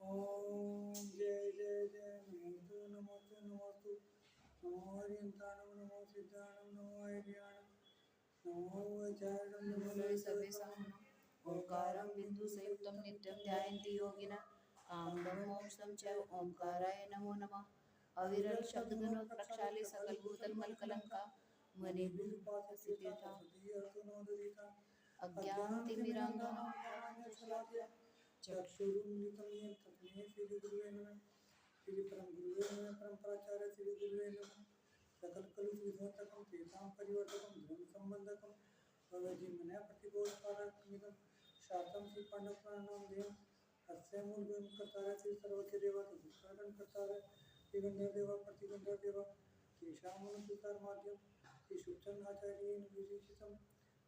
ओम जय जय जय नमोस्तु नमोस्तु नमोस्तु नमो हरियंताणं नमो सिद्धाणं नमो ऐर्याणं नमो वैचारणं नमो सर्वेषाम् ओंकारं बिंदुसंयुक्तं नित्यं ध्यायन्ति योगिनः कामदं मोक्षं च ओंकाराय नमो नमः। अविरल शब्द गुणों प्रक्षाली सकल भूतल मल कलंका मणि सिद्धेता अज्ञान तिमिरांगना चक्षुरुन्मिलितं येन तस्मै श्री गुरुवे नमः। श्री परम गुरुवे नमः। परम प्राचार्य श्री गुरुवे नमः। सकल कलुष विध्वंसकं तेषां परिवर्तकं धर्म संबंधकं भवजीवनया प्रतिबोधकारकमिदं शातं श्री पांडव पुराणं देवं अस्य मूलभूतं कर्तारः श्री सर्वस्य देवा तदुत्तरं कर्तारः श्री गंधर्व देवा प्रतिगंधर्व देवा केशामनुसार माध्यम श्री शुभचंद आचार्येण विशेषितं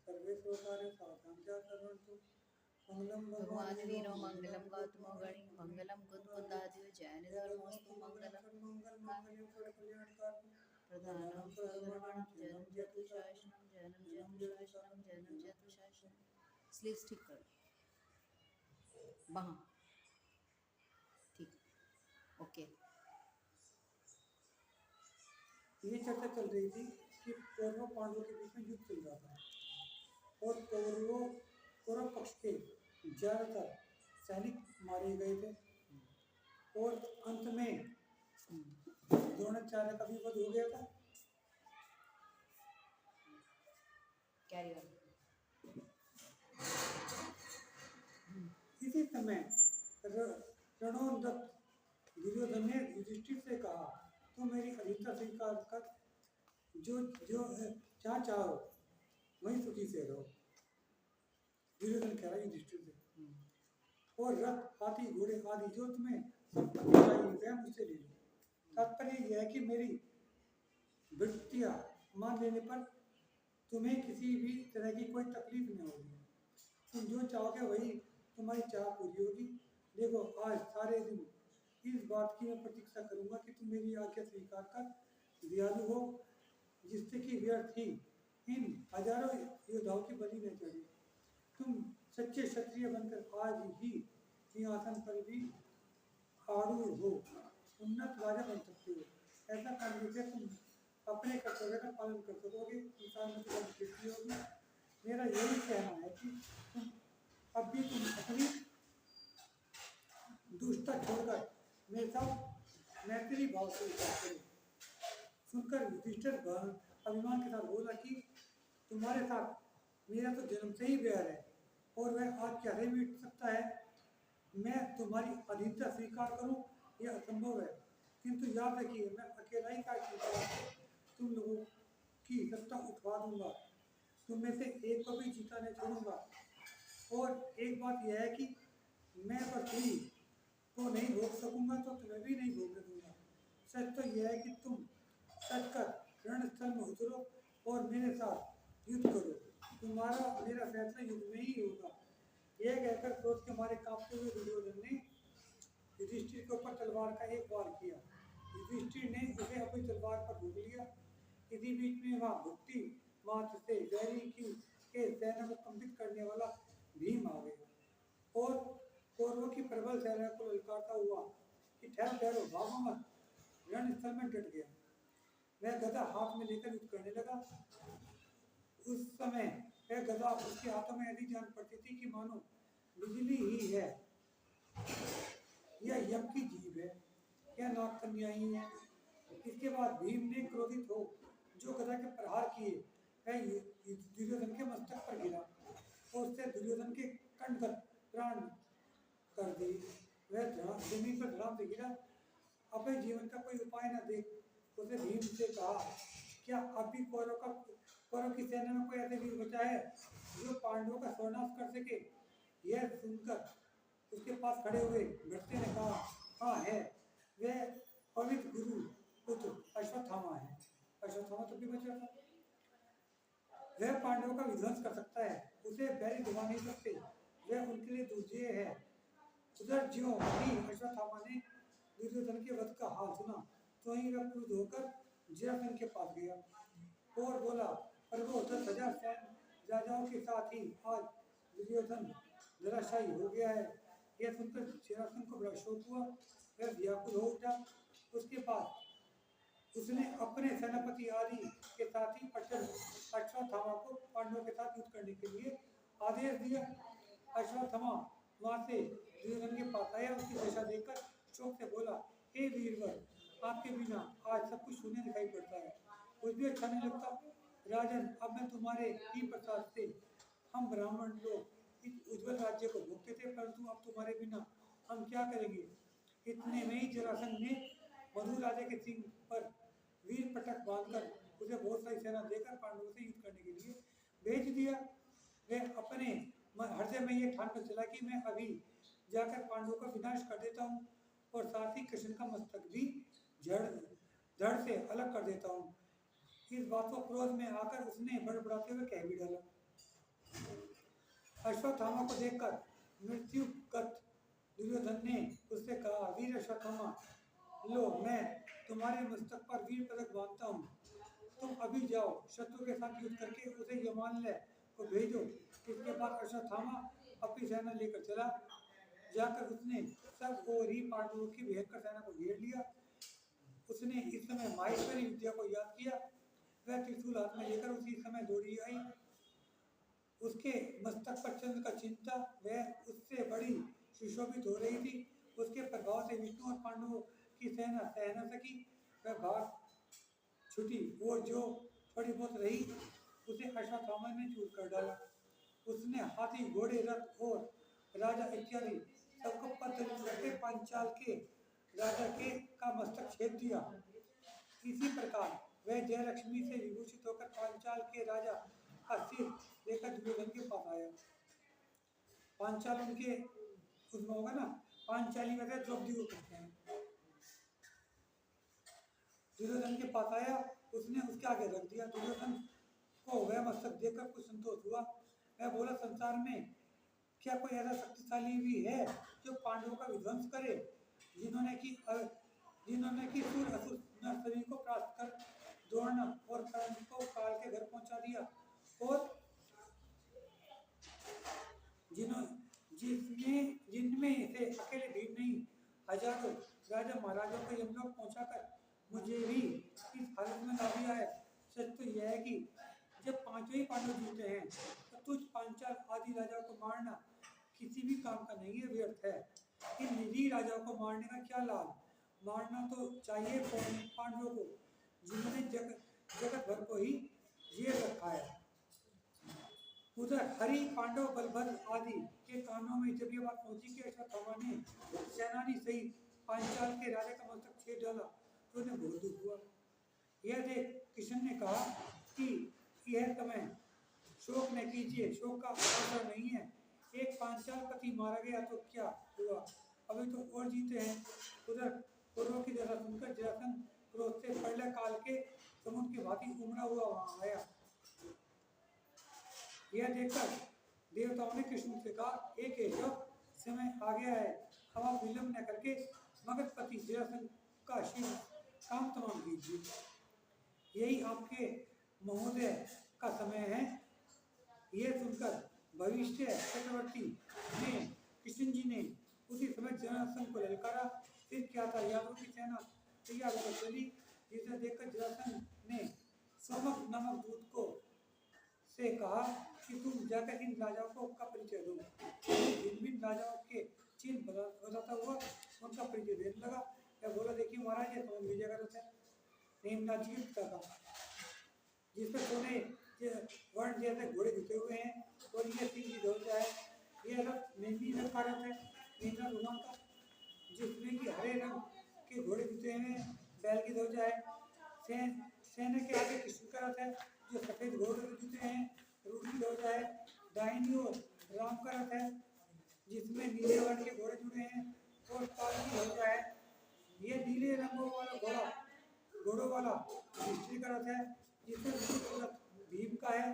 सर्वे श्रोतारे सावधानतया शृण्वन्तु। मंगलम भगवान वीरो मंगलम गौतमो गणि मंगलम कुंदादिव जैन धर्मोस्तु मंगलम प्रधानम सर्वधर्माणां जैनम जतुशासनम जैनम जतुशासनम जैनम जतुशासनम। स्लीव्स ठीक कर वहाँ ठीक ओके। ये चर्चा चल रही थी कि कौरवों पांडवों के बीच में युद्ध चल रहा था और कौरव पक्ष के ज्यादातर सैनिक मारे गए थे और अंत में द्रोणाचार्य का भी वध हो गया था। इसी समय रणोदत्त दुर्योधन ने युधिष्ठिर से कहा तो मेरी अधिकता स्वीकार कर जो जो जहाँ चाहो वहीं सुखी से रहो। दुर्योधन कह रहा है युधिष्ठिर से और रथ हाथी घोड़े आदि जो तुम्हें चाहिए मुझसे ले लो। तात्पर्य यह है कि मेरी वृत्तियाँ मान लेने पर तुम्हें किसी भी तरह की कोई तकलीफ नहीं होगी। तुम जो चाहोगे वही तुम्हारी चाह पूरी होगी। देखो आज सारे दिन इस बात की मैं प्रतीक्षा करूंगा कि तुम मेरी आज्ञा स्वीकार कर दयालु हो जिससे कि व्यर्थ ही इन हजारों योद्धाओं की बलि न चढ़े। तुम सच्चे क्षत्रिय बनकर आज ही सिंहासन पर भी आरूढ़ हो उन्नत राजा बन सकते हो। ऐसा करने से तुम अपने कर्तव्य का पालन कर सकोगे इंसान में तुम्हारी वृद्धि होगी। मेरा यही कहना है कि अब भी तुम अपनी दुष्टता छोड़कर मेरे साथ मैत्री भाव से करो। सुनकर युधिष्ठिर अभिमान के साथ बोला कि तुम्हारे साथ मेरा तो जन्म से ही प्यार है और वह आज कैसे मिट सकता है। मैं तुम्हारी अधीनता स्वीकार करूं यह असंभव है किंतु याद रखिए मैं अकेला ही तुम लोगों की सत्ता उठवा दूंगा। तुम में से एक को भी जीता नहीं छोड़ूंगा। और एक बात यह है कि मैं पृथ्वी को नहीं भोग सकूंगा तो तुम्हें भी नहीं भोगने दूंगा। सच तो यह है कि तुम सच कर रणस्थल में उतरो और मेरे साथ युद्ध करो। तुम्हारा मेरा फैसला युद्ध में ही होगा। यह कहकर क्रोध के मारे कांपते हुए दुर्योधन ने युधिष्ठिर के ऊपर तलवार का एक वार किया। युधिष्ठिर ने उसे अपनी तलवार पर रोक लिया। इसी बीच में वहां भुक्ति मात्र से वैरी की के सेना को कंपित करने वाला भीम आ गया और कौरवों की प्रबल सेना को ललकारता हुआ कि ठहरो ठहरो भागो मत रणस्थल में डट गया। वह गदा हाथ में लेकर युद्ध करने लगा। उस समय वह गदा उसके हाथों में ऐसी जान पड़ती थी कि मानो बिजली ही है। यह यम की जीभ है, यह नाग कन्या ही है। इसके बाद भीम ने क्रोधित हो जो गदा के प्रहार किए वह दुर्योधन के मस्तक पर गिरा और उससे दुर्योधन के कंठगत प्राण कर दिए। वह जमीन पर धड़ाम से गिरा। अपने जीवन का कोई उपाय न देख उसने भीम से कहा क्या अब भी कौरव की सेना में कोई ऐसे वीर बचा है जो पांडवों का सर्वनाश कर सके। यह सुनकर उसके पास खड़े हुए भृत्य ने कहा हाँ है, वह पवित्र गुरु पुत्र अश्वत्थामा है। अश्वत्थामा तो भी बचा था। वह पांडवों का विध्वंस कर सकता है, उसे बैरी दबा नहीं सकते, वह उनके लिए दुर्जय है। उधर ज्यों ही अश्वत्थामा ने दुर्योधन के वध का हाल सुना तो ही वह क्रुद्ध होकर जरासंध के पास गया और बोला प्रभु 10,000 सैन्य राजाओं के साथ ही आज दुर्योधन धराशायी हो गया है। यह सुनकर जरासंध को बड़ा शोक हुआ, वह व्याकुल हो उठा। उसके बाद उसने अपने सेनापति आदि के साथ ही अश्वत्थामा को पांडवों के साथ युद्ध करने के लिए आदेश दिया। अश्वत्थामा वहां से दुर्योधन के पास आया, उसकी दशा देखकर शोक से बोला, हे वीरवर, आपके बिना आज सब कुछ शून्य दिखाई पड़ता है, कुछ भी अच्छा नहीं लगता। राजन, अब मैं तुम्हारे ही प्रसाद से हम ब्राह्मण लोग इस उज्ज्वल राज्य को भोगते थे, परंतु अब तुम्हारे बिना हम क्या करेंगे। इतने में ही जरासंध ने मधु राजा के सिंह पर वीर पटक बांधकर उसे बहुत सारी सेना देकर पांडवों से युद्ध करने के लिए भेज दिया। वह अपने हृदय में ये ठान कर चला कि मैं अभी जाकर पांडवों का विनाश कर देता हूँ और साथ ही कृष्ण का मस्तक भी धड़ से अलग कर देता हूँ। इस बात को क्रोध में आकर उसने बड़बड़ाते हुए कह भी डाला। अश्वत्थामा को देखकर मृत्युगत दुर्योधन ने उससे कहा, वीर अश्वत्थामा, लो मैं तुम्हारे मस्तक पर वीर पदक बांधता हूँ, तुम अभी जाओ शत्रु के साथ युद्ध करके उसे यमालय को भेजो। इसके बाद अश्वत्थामा अपनी सेना लेकर चला, जाकर उसने सब और ही पांडवों की भयंकर सेना को घेर लिया। उसने इस समय माहेश्वरी विद्या को याद किया, वह त्रिशूल हाथ में लेकर उसी समय दौड़ी आई। उसके मस्तक पर चंद्र का चिन्ह था, वह उससे बड़ी सुशोभित हो रही थी। उसके प्रभाव से विष्णु और पांडवों की सेना सह न सकी, वह भाग छुटी और जो थोड़ी बहुत रही उसे अश्वत्थामा ने चूर कर डाला। उसने हाथी, घोड़े, रथ और राजा इत्यादि सबको पत्थर करके पांचाल के राजा के का मस्तक छेद दिया। इसी प्रकार वह जयलक्ष्मी से विभूषित होकर पांचाल के राजा का सिर लेकर दुर्योधन के पास आया। पांचाल उनके उसमें होगा ना, पांचाली में द्रौपदी को कहते हैं। दुर्योधन के पास आया, उसने उसके आगे रख दिया। दुर्योधन को वह मस्तक देखकर कुछ संतोष हुआ। वह बोला, संसार में क्या कोई ऐसा शक्तिशाली भी है जो पांडवों का विध्वंस करे, जिन्होंने कि सूर असुर नरसरी को प्राप्त कर द्रोण और कर्ण को काल के घर पहुंचा दिया, और जिनमें से अकेले भीड़ नहीं, हजारों राजा महाराजों को यमलोक पहुंचाकर मुझे भी इस हालत में ला दिया है। सच तो यह है कि जब पांचों ही पांडव जीते हैं तो तुझ पांचाल आदि राजाओं को मारना किसी भी काम का नहीं है, व्यर्थ है। इन निरी राजाओं को मारने का क्या लाभ। मारना तो चाहिए पांडवों को, जिन्होंने जगत भर को ही जेल रखा है। उधर हरि, पांडव, बलभद्र आदि के कानों में जब ये बात पहुंची कि अश्वत्थामा ने सेनानी सहित पांचाल के राजा का मस्तक छेद डाला तो उन्हें बहुत दुख हुआ। यह देख कृष्ण ने कहा कि यह समय शोक न कीजिए, शोक का अवसर नहीं है। एक पांचाल पति मारा गया तो क्या हुआ, अभी तो और जीते हैं। उधर कौरवों की दशा सुनकर जरासंध क्रोध से प्रलय काल के समुद्र के भांति उमड़ा हुआ वहां आया। यह देखकर देवताओं ने कृष्ण से कहा, एक केशव, समय आ गया है, अब आप विलंब न करके मगधपति जरासंध का शीघ्र काम तमाम कीजिए। यही आपके महोदय का समय है। यह सुनकर भविष्य चक्रवर्ती ने कृष्ण जी ने उसी समय जरासंध को ललकारा। फिर क्या था, यादवों की सेना तैयार होकर चली, जिसे देखकर जरासंध ने समक नामक दूत को से कहा कि तुम जाकर इन राजाओं को का परिचय दो। भिन्न राजाओं के चिन्ह बताता हुआ उनका परिचय देने लगा। मैं बोला, देखिए महाराज, ये तो विजय का रथ है, नेमनाथ जी के पिता का, जिसमें सोने वर्ण जैसे घोड़े जुटे हुए हैं, और ये सिंह की ध्वजा है। यह रथ मेहंदी रथ का रथ है, नेमनाथ भगवान का, जिसमें कि हरे रंग के घोड़े जुटे हुए हैं, बैल की ध्वजा है। सेना के आगे कृष्ण का रथ है, जो सफेद घोड़े जुटे हैं, रूढ़ की ध्वजा है। दाहिनी ओर राम का रथ है, जिसमें नीले वर्ण के घोड़े जुड़े हैं, और काल की ध्वजा है। ये नीले रंगों वाला घोड़ों वाला युधिष्ठिर का रथ है, जिसमें भीम का है।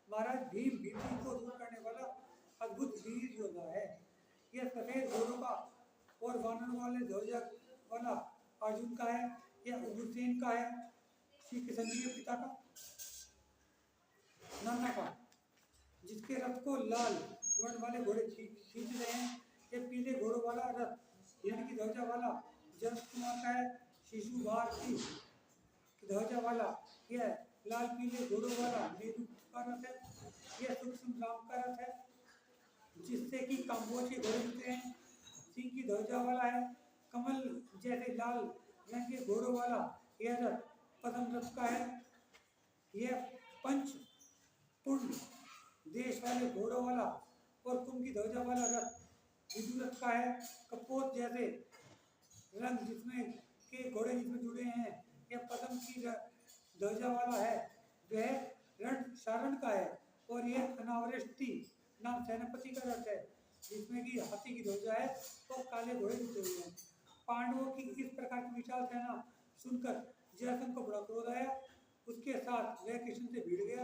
महाराज, भीम भीति को दूर करने वाला अद्भुत वीर योद्धा है। यह सफेद घोड़ों का और वानर वाले ध्वजा वाला अर्जुन का है। यह उग्रसेन का है, श्री कृष्ण जी के पिता का, नाना का, जिसके रथ को लाल वर्ण वाले घोड़े खींच रहे हैं। ये पीले घोड़ों वाला रथ हिरण की ध्वजा वाला जनक कुमार का है। शिशु बार की ध्वजा वाला यह लाल पीले घोड़ों वाला मेरू का रथ है। यह सूक्ष्म राम का रथ है जिससे कि काम्बोज के घोड़े मिलते हैं। सिंह की ध्वजा वाला है। कमल जैसे लाल रंग के घोड़ों वाला यह रथ पद्म रथ का है। यह पंच पूर्ण देश वाले घोड़ों वाला और कुंभ की ध्वजा वाला रथ विदु रथ का है। कपोत जैसे रंग जिसमें के घोड़े जिसमें जुड़े हैं यह पद्म की ध्वजा वाला है। वह रण सारण का है। और यह अनावृष्टि नाम सेनापति का रथ है जिसमें कि हाथी की ध्वजा है और काले घोड़े जुटे हुए हैं। पांडवों की इस प्रकार की विशाल सेना सुनकर जरासंध को बड़ा क्रोध आया। उसके साथ वह कृष्ण से भिड़ गया।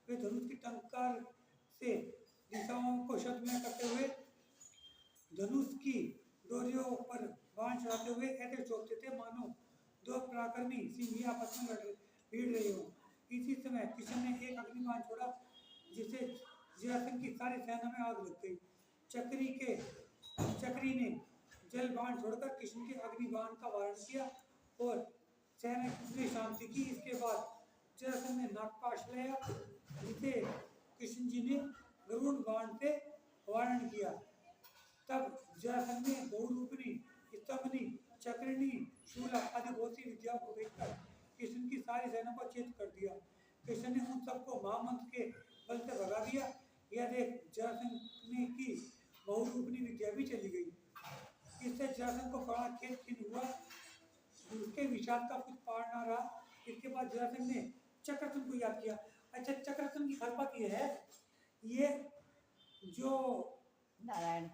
वे धनुष की टंकार से दिशाओं को शब्दमय करते हुए धनुष की डोरियों पर बाण चलाते हुए ऐसे चौंकते थे मानो दो पराक्रमी सिंह आपस में भिड़ रहे हो। इसी समय कृष्ण ने एक अग्निबाण छोड़ा जिससे जरासंध की सारी सेना में आग लग गई। चक्री ने जल बाण छोड़कर कृष्ण के अग्निबाण का वारण किया और सेना की पूरी शांति की। इसके बाद जरासंध ने नागपाश लिया जिसे कृष्ण जी ने गरुड़ बाण से वारण किया। तब जरासंध ने बहुरूपनी स्तंभनी चक्रिणी शूला आदि बहुत सी विद्याओं को देखकर कृष्ण की सारी सेना को चेत कर दिया। कृष्ण ने उन सबको महामंत्र के बल से भगा दिया। यह देख जरासंध ने की बहुरूपनी विद्या भी चली गई। इससे जरासंध को बड़ा खेद खिन्न हुआ। उसके विचार का कुछ पार न रहा। इसके बाद जरासंध ने चक्रसंध को याद किया। अच्छा, चक्रसंध की खलपत यह है, ये जो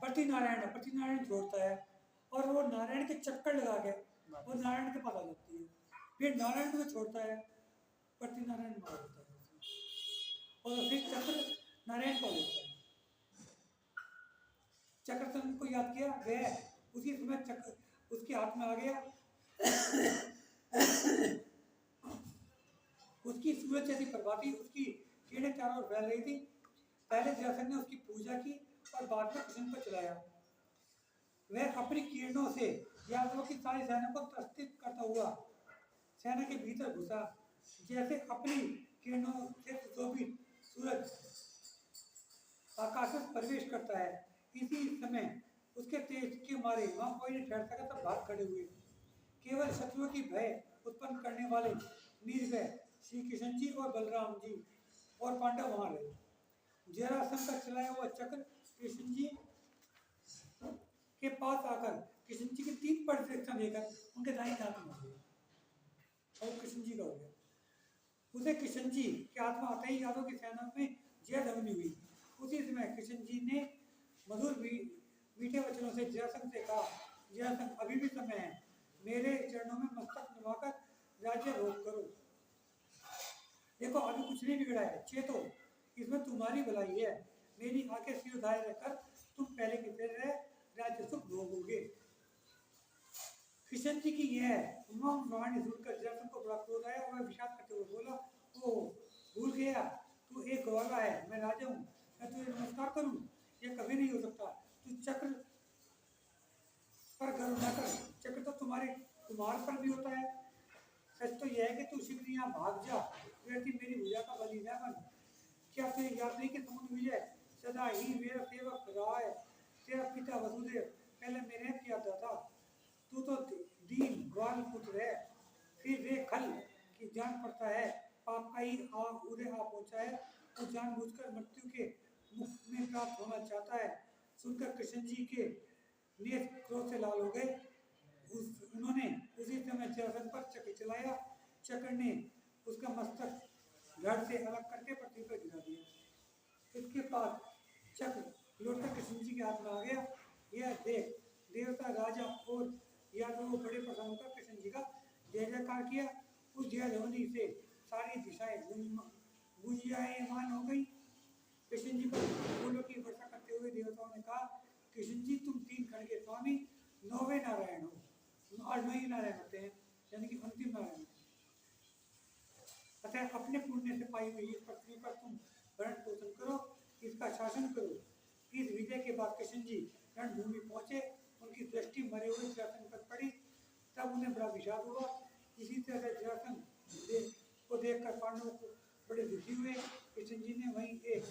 पति नारायण छोड़ता है और वो नारायण के चक्कर लगा के वो नारायण के पास आ जाती है। फिर नारायण को छोड़ता है, पति नारायण मार देता है और फिर चक्र नारायण को लेता है। चक्रसंध को याद किया, वह उसी समय चक्र उसके हाथ में आ गया। उसकी सूरज जैसी प्रभाती उसकी किरणें चारों ओर फैल रही थी। पहले जरासंध ने उसकी पूजा की और बाद में कृष्ण को चलाया। वह अपनी किरणों से यादवों की सारी सेना को त्रसित करता हुआ सेना के भीतर घुसा। जैसे अपनी किरणों से सुशोभित सूरज आकाश में प्रवेश करता है, इसी समय उसके तेज के मारे वहां कोई नहीं ठहर सका, सब भाग खड़े हुए। केवल शत्रुओं की भय उत्पन्न करने वाले निर्भय श्री कृष्ण जी और बलराम जी और पांडव वहां रहे। जरासंध का चलाया हुआ चक्र कृष्ण जी के पास आकर कृष्ण जी के 3 प्रदक्षिणा देकर उनके दाहिने हाथ में हो गया और कृष्ण जी का हो गया। उसे कृष्ण जी के हाथ में आते ही यादव की सेना में जय ध्वनि हुई। उसी समय कृष्ण जी ने मधुर मीठे वचनों से जरासंध से कहा, जरासंध अभी भी समय है, मेरे चरणों में मस्तक नवाकर राज्य भोग करो। देखो अभी कुछ नहीं बिगड़ा है, चेतो, इसमें तुम्हारी भलाई है। मेरी आंखें सिर उठाए रहकर तुम पहले की तरह राज्य सुख भोगोगे। कृष्ण जी की यह वाणी सुनकर जरासंध को बड़ा क्रोध आया और वह विषाद करते हुए बोला, ओ भूल गया, तू एक ग्वाला है, मैं राजा हूँ, मैं तुझे नमस्कार करूँ? यह कभी नहीं हो सकता। तू चक्र पर गर्व न कर, चक्र तो तुम्हारे पर भी होता है। सच तो यह है कि तू शीघ्र यहाँ भाग जा, व्यक्ति मेरी भुजा का बलि न बन। क्या तुझे याद नहीं कि समुद्र विजय सदा ही मेरा सेवक रहा है? तेरा पिता वसुदेव पहले मेरे किया था। तू तो दीन ग्वाल पुत्र है, फिर वे खल की जान पड़ता है, पाप का ही उदय आ पहुंचा है, तो जानबूझकर मृत्यु के मुख में प्राप्त होना चाहता है। सुनकर कृष्ण जी के नेत्र क्रोध से लाल हो गए। उन्होंने उसी समय जरासंध पर चक्र चलाया। चक्र ने उसका मस्तक धड़ से अलग करके पृथ्वी पर गिरा दिया। इसके बाद चक्र लौटकर कृष्ण जी के हाथ में आ गया। यह देख देवता, राजा और यादव बड़े प्रसन्न होकर कृष्ण जी का जय जयकार किया। उस जय ध्वनि से सारी दिशाएं गुंजायमान हो गई। कृष्ण जी पर फूलों की वर्षा करते हुए देवताओं ने कहा, कृष्ण जी तुम 3 खंड के स्वामी 9वें नारायण हो। और 9 ही नारायण होते हैं, यानी कि अंतिम नारायण। अतः अपने पुण्य से पाई हुई इस पृथ्वी पर तुम भरण पोषण करो, इसका शासन करो। इस विजय के बाद कृष्ण जी रणभूमि पहुंचे, उनकी दृष्टि मरे हुए जरासंध पर पड़ी, तब उन्हें बड़ा विषाद हुआ। इसी तरह जरासंध को देखकर पांडवों को बड़े दुखी हुए। कृष्ण जी ने वहीं एक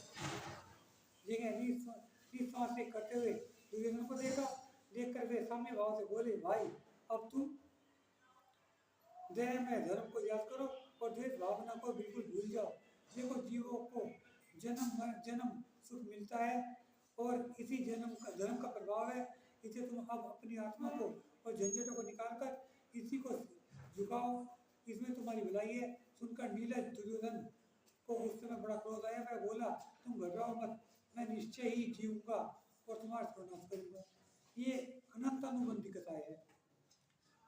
जगह निःश्वास से करते हुए दुर्योधन को देखा। देखकर वे साम्य भाव से बोले, भाई अब तुम दया में धर्म को याद करो और द्वेष भावना को बिल्कुल भूल जाओ। देखो, जीवों को जन्म सुख मिलता है और इसी जन्म का धर्म का प्रभाव है। इसे तुम अब अपनी आत्मा को और झंझटों को निकालकर इसी को झुकाओ, इसमें तुम्हारी भलाई है। सुनकर नीरज दुर्योधन को उस समय बड़ा क्रोध आया। वह बोला, तुम घबराओ मत, मैं निश्चय ही जीऊंगा और तुम्हारा सर्वनाश करूंगा। ये अनंत अनुबंधी कथाएं है।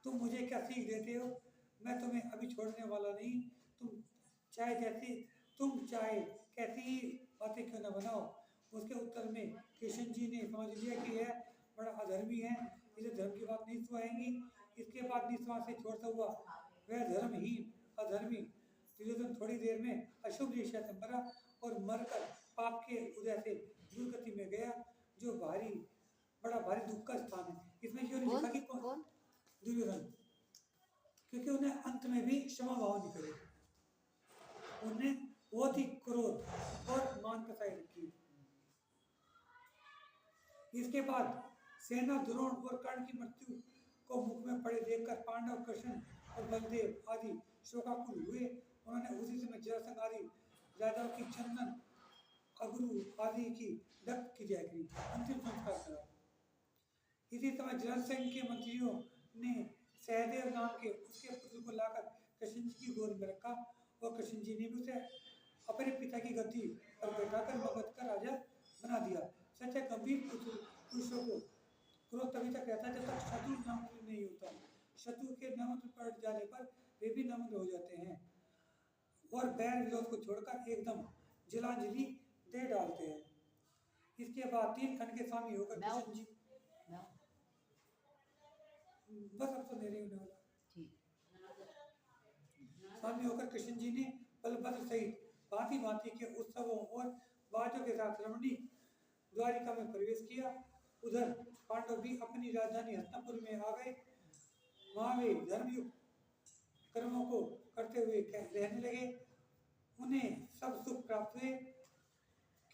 तुम मुझे क्या सीख देते हो? मैं तुम्हें अभी छोड़ने वाला नहीं। तुम चाहे कैसी ही बातें क्यों न बनाओ। उसके उत्तर में कृष्ण जी ने समझ लिया कि यह बड़ा अधर्मी है, इसे धर्म की बात नहीं सुहाएंगी। इसके बाद निःश्वास से छोड़ता हुआ वह धर्महीन अधर्मी दुर्योधन थोड़ी देर में अशुभ दिशा से मरा और मरकर पाप के उदय से दुर्गति में गया, जो बड़ा भारी दुख का स्थान है। इसमें जो लिखा कि कौन? दुर्योधन, क्योंकि उन्हें अंत में भी क्षमा भाव नहीं करे, उन्हें बहुत ही क्रोध और मान कसाई रखी। इसके बाद सेना द्रोण और कर्ण की मृत्यु को मुख में पड़े देखकर पांडव, कृष्ण और बलदेव आदि शोकाकुल हुए। उन्होंने उसी समय जरासंध आदि राजाओं की चंदन, अगरू आदि की दत्त की जय की, अंतिम संस्कार करा। इसी समय जरासंध के मंत्रियों ने सहदेव नाम के उसके पुत्र को लाकर कृष्ण जी की गोद में रखा और कृष्ण जी ने भी उसे अपने पिता की गद्दी पर बैठाकर मगध का राजा बना दिया। सच्चे गंभीर पुरुषों को क्रोध तभी तक रहता है जब तक शत्रु नामंत्र नहीं होता। शत्रु के नामंत्र पड़ जाने पर वे भी नामंत्र हो जाते हैं और बैर विरोध को छोड़कर एकदम जलांजलि दे डालते हैं। इसके बाद 3 खंड के स्वामी होकर कृष्ण जी बस अब तो मेरे होने वाला स्वामी होकर कृष्ण जी ने बलभद्र सहित भांति भांति के उत्सवों और बाजों के साथ रमणी द्वारिका में प्रवेश किया। उधर पांडव भी अपनी राजधानी हस्तिनापुर में आ गए। वहां वे धर्मयुक्त कर्मों को करते हुए रहने लगे। उन्हें सब सुख प्राप्त हुए,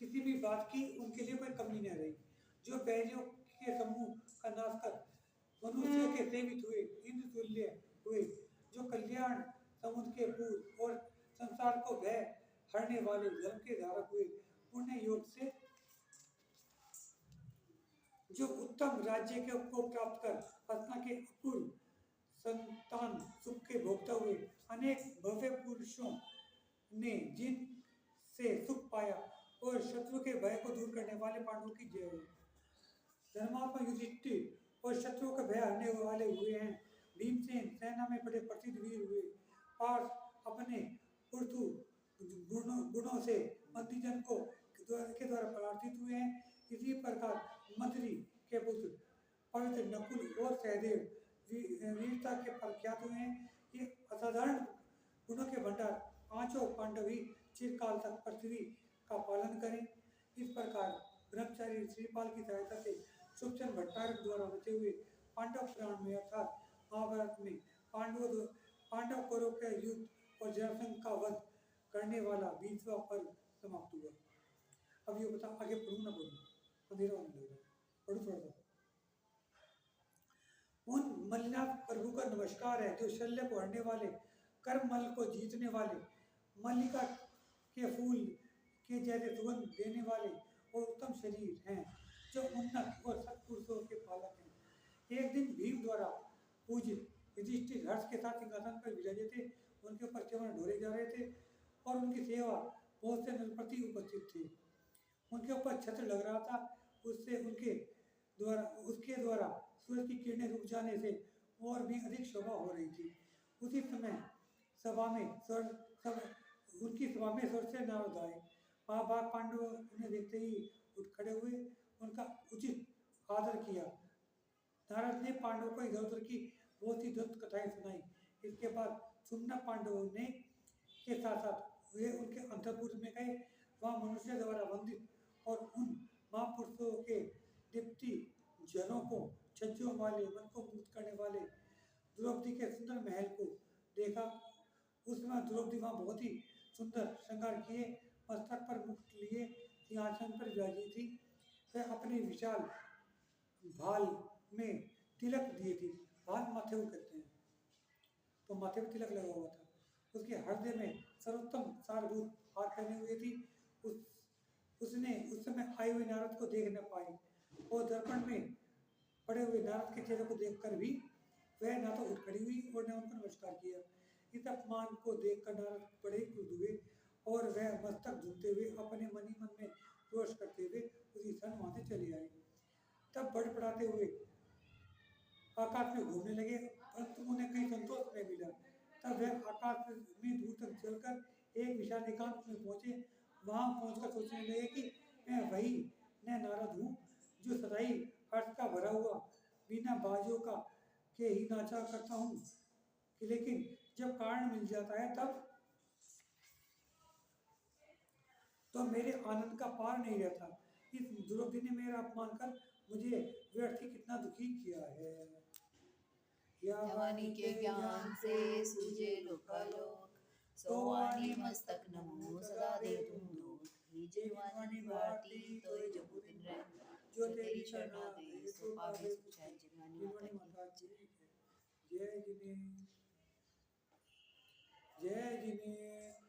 किसी भी बात की उनके लिए कोई कमी न रही। जो बैरियों के समूह का नाश कर मनुष्य के सेवित हुए, इंद्र तुल्य हुए, जो कल्याण समुद्र के पूर्व और संसार को भय हरने वाले धर्म के धारक हुए, पुण्य योग से जो उत्तम राज्य को प्राप्त कर हस्तिना के अपूर्व संतान सुख के भोगता हुए, अनेक भव्य पुरुषों ने जिन से सुख पाया और शत्रु के भय को दूर करने वाले पांडवों की जय हो। धर्मात्मा युधिष्ठिर और शत्रु का भय हरने वाले हुए हैं। भीमसेन सेना में बड़े प्रसिद्ध वीर हुए। पार्थ अपने पृथु गुणों से मंत्रीजन के द्वारा प्रार्थित हुए हैं। इसी प्रकार मंत्री के पुत्र पवित्र नकुल और सहदेव वीरता के प्रख्यात हुए हैं। ये असाधारण गुणों के भंडार पांचों पांडव ही चिरकाल तक पृथ्वी का पालन करें। इस प्रकार ब्रह्मचारी श्रीपाल की सहायता से सुखचंद भट्टारक द्वारा रचे हुए पांडव पुराण में अर्थात महाभारत में पांडव कौरव के युद्ध और जरासंध का वध करने वाला 20वां पर्व समाप्त हुआ। अब ये बता आगे पढ़ू ना पढ़ू, अंधेरा होने लग रहा है, पढ़ू थोड़ा सा। उन मल्लिनाथ प्रभु का नमस्कार है जो शल्य को हरने वाले, कर्म मल को जीतने वाले, मल्लिका के फूल के जैसे सुगंध देने वाले और उत्तम शरीर हैं, जो उन्नत और सत्पुरुषों के पालक हैं। एक दिन भीम द्वारा पूजित युधिष्ठिर हर्ष के साथ सिंहासन पर विराजे थे। उनके ऊपर चमन ढोरे जा रहे थे और उनकी सेवा बहुत से नरपति उपस्थित थे। उनके ऊपर छत्र लग रहा था, उसके द्वारा सूरज की किरणें रुक जाने से और भी अधिक शोभा हो रही थी। उसी समय उनकी सभा में स्वर से नारद आए। महाभाग पांडव उन्हें देखते ही उठ खड़े हुए, उनका उचित आदर किया। नारद ने पांडवों को इधर उधर की बहुत ही दंत कथाएं सुनाई। इसके बाद सुमना पांडवों ने के साथ साथ वे उनके अंतःपुर में गए। वहाँ मनुष्य द्वारा वंदित और उन महापुरुषों के दीप्ति जनों को छज्जों वाले मन को मुक्त करने वाले द्रौपदी के सुंदर महल को देखा। उसमें द्रौपदी वहाँ बहुत ही सुंदर श्रृंगार किए मस्तक पर मुकुट लिए सिंहासन पर विराजी थी। वह अपने विशाल भाल में तिलक दिए थी। भाल माथे को कहते हैं, तो माथे पर तिलक लगा हुआ था। उसके हृदय में सर्वोत्तम सारभूत हार पहने हुए थी। उसने उस समय आए हुए नारद को देख न पाई और दर्पण में पड़े हुए नारद के चेहरे को देखकर भी वह ना तो उठ खड़ी हुई और न उनको नमस्कार किया। इस अपमान को देखकर नारद बड़े क्रुद्ध हुए और वह मस्तक झुकते हुए अपने मन ही मन में रोष करते हुए उसी क्षण वहां से चले आए। तब बड़बड़ाते हुए आकाश में घूमने लगे, परंतु उन्हें कहीं संतोष नहीं मिला। तब वह आकाश में दूर तक चलकर एक विशाल एकांत में पहुंचे। वहां पहुंचकर सोचने लगे कि मैं वही न नारद हूँ जो सदाई हर्ष का भरा हुआ बिना बाजों का के ही नाचा करता हूँ, लेकिन जब कारण मिल जाता है तब तो मेरे आनंद का पार नहीं रहता। इस द्रौपदी ने मेरा अपमान कर मुझे व्यर्थ ही कितना दुखी किया है। यवानी के ज्ञान से सूझे लोकालोक, सोवानी मस्तक नमो सदा दे तुम दोष। ही जिनवानी भारती तो ये जब दिन रह, जो तेरी शरणा गए सो पावे सुचाई। जिनवानी माता की जय जिने जय जिने।